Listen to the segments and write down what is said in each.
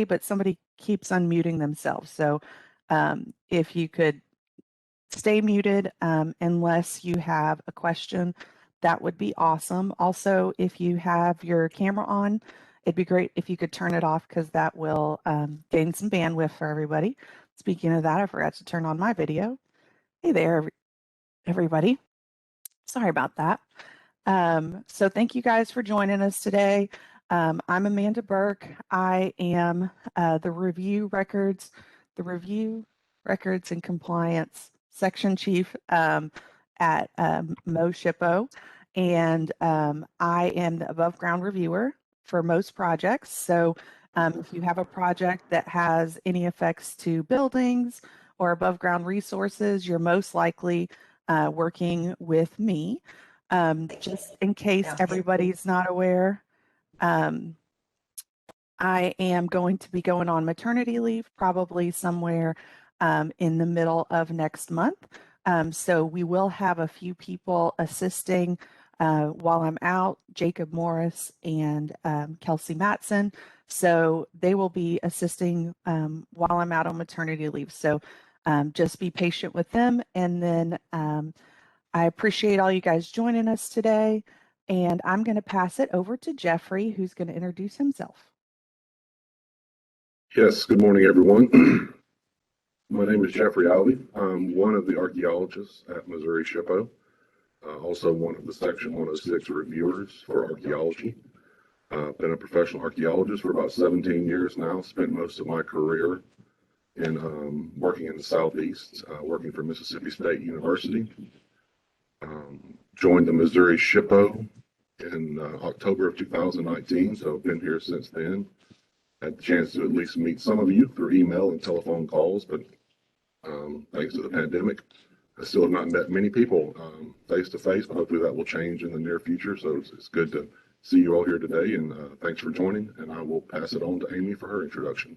but somebody keeps unmuting themselves. So if you could stay muted unless you have a question, that would be awesome. Also, if you have your camera on, it'd be great if you could turn it off because that will gain some bandwidth for everybody. Speaking of that, I forgot to turn on my video. Hey there, everybody. Sorry about that. So thank you guys for joining us today. I'm Amanda Burke. I am the review records and compliance section chief at SHPO, and I am the above ground reviewer for most projects. So if you have a project that has any effects to buildings or above ground resources, you're most likely working with me. Just in case everybody's not aware, I am going to be going on maternity leave probably somewhere in the middle of next month. So we will have a few people assisting while I'm out, Jacob Morris and Kelsey Matson. So they will be assisting while I'm out on maternity leave. So just be patient with them. And then I appreciate all you guys joining us today. And I'm going to pass it over to Jeffrey, who's going to introduce himself. Yes, good morning, everyone. My name is Jeffrey Alvey. I'm one of the archaeologists at Missouri SHPO, also one of the Section 106 reviewers for archaeology. Been a professional archaeologist for about 17 years now, spent most of my career in working in the Southeast, working for Mississippi State University. Joined the Missouri SHPO in October of 2019, so I've been here since then. Had the chance to at least meet some of you through email and telephone calls, but thanks to the pandemic, I still have not met many people face to face, but hopefully that will change in the near future. So it's good to see you all here today, and thanks for joining, and I will pass it on to Amy for her introduction.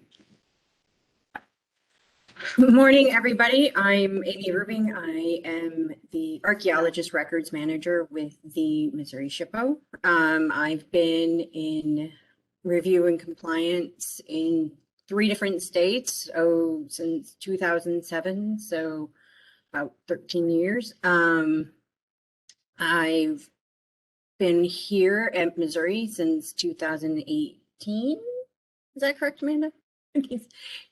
Good morning, everybody. I'm Amy Rubing. I am the archaeologist records manager with the Missouri SHPO. I've been in review and compliance in 3 different states, since 2007, so about 13 years. I've been here at Missouri since 2018. Is that correct, Amanda?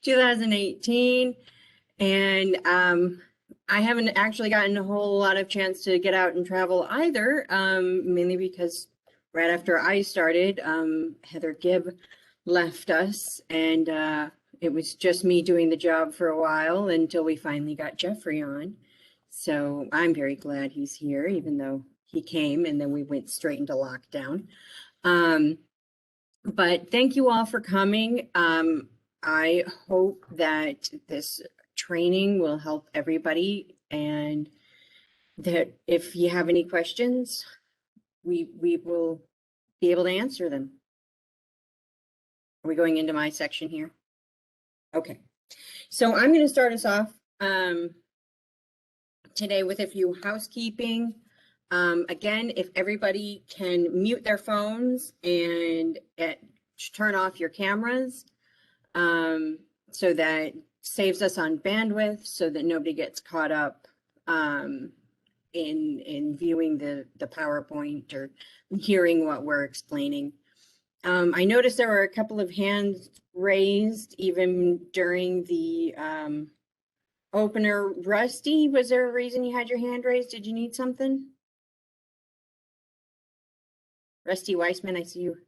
2018. And I haven't actually gotten a whole lot of chance to get out and travel either, mainly because right after I started, Heather Gibb left us, and it was just me doing the job for a while until we finally got Jeffrey on. So I'm very glad he's here, even though he came and then we went straight into lockdown. But thank you all for coming. I hope that this training will help everybody, and that if you have any questions, we will be able to answer them. Are we going into my section here? Okay, so I'm going to start us off today with a few housekeeping. Again, if everybody can mute their phones and turn off your cameras, so that saves us on bandwidth, so that nobody gets caught up in viewing the PowerPoint or hearing what we're explaining. I noticed there were a couple of hands raised even during the opener. Rusty, was there a reason you had your hand raised? Did you need something? Rusty Weissman, I see you.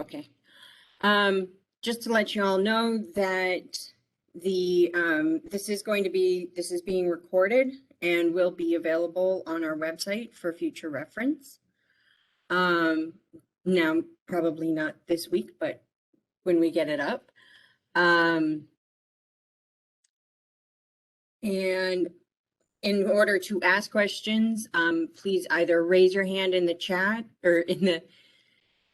Okay. Just to let you all know that this is being recorded and will be available on our website for future reference. Now, probably not this week, but when we get it up. And in order to ask questions, please either raise your hand in the chat or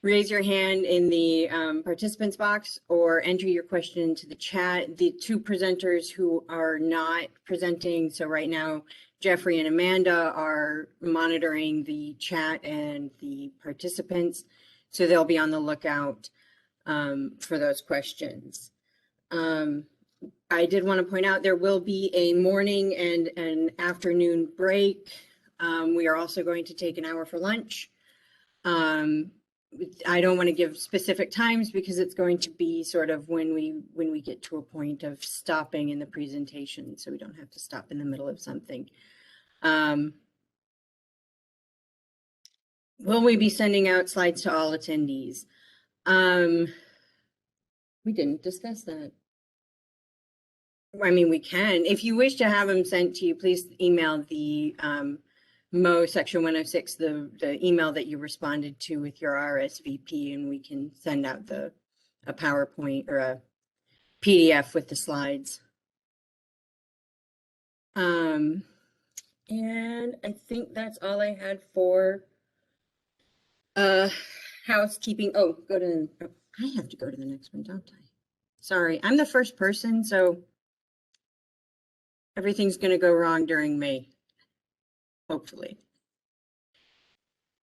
raise your hand in the participants box, or enter your question into the chat. The 2 presenters who are not presenting, so right now Jeffrey and Amanda are monitoring the chat and the participants, so they'll be on the lookout for those questions. I did want to point out there will be a morning and an afternoon break. We are also going to take an hour for lunch. I don't want to give specific times because it's going to be sort of when we get to a point of stopping in the presentation, so we don't have to stop in the middle of something. Will we be sending out slides to all attendees? We didn't discuss that. I mean, we can. If you wish to have them sent to you, please email the Mo Section 106, the email that you responded to with your RSVP, and we can send out a PowerPoint or a PDF with the slides. And I think that's all I had for housekeeping. Oh, I have to go to the next one, don't I? Sorry, I'm the first person, so everything's going to go wrong during May. Hopefully.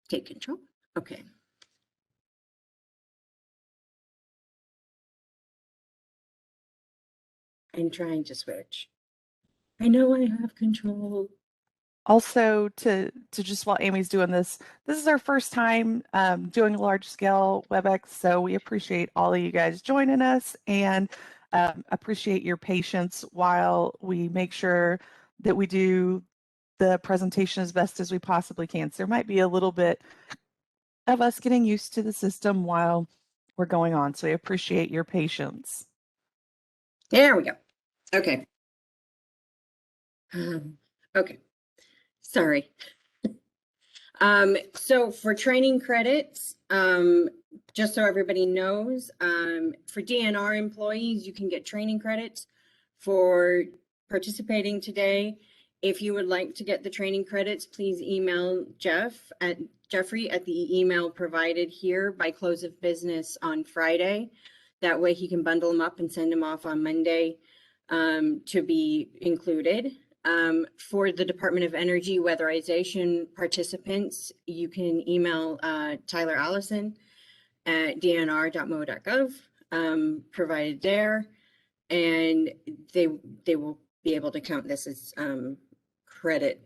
Take control. Okay. I'm trying to switch. I know I have control. Also, to just while Amy's doing this is our first time doing a large scale WebEx, so we appreciate all of you guys joining us and appreciate your patience while we make sure that we do the presentation as best as we possibly can. So there might be a little bit of us getting used to the system while we're going on, so we appreciate your patience. There we go. Okay. Okay. Sorry. So for training credits, just so everybody knows, for DNR employees, you can get training credits for participating today. If you would like to get the training credits, please email Jeffrey at the email provided here by close of business on Friday. That way he can bundle them up and send them off on Monday to be included. For the Department of Energy weatherization participants, you can email Tyler Allison at dnr.mo.gov, provided there, and they will be able to count this as credit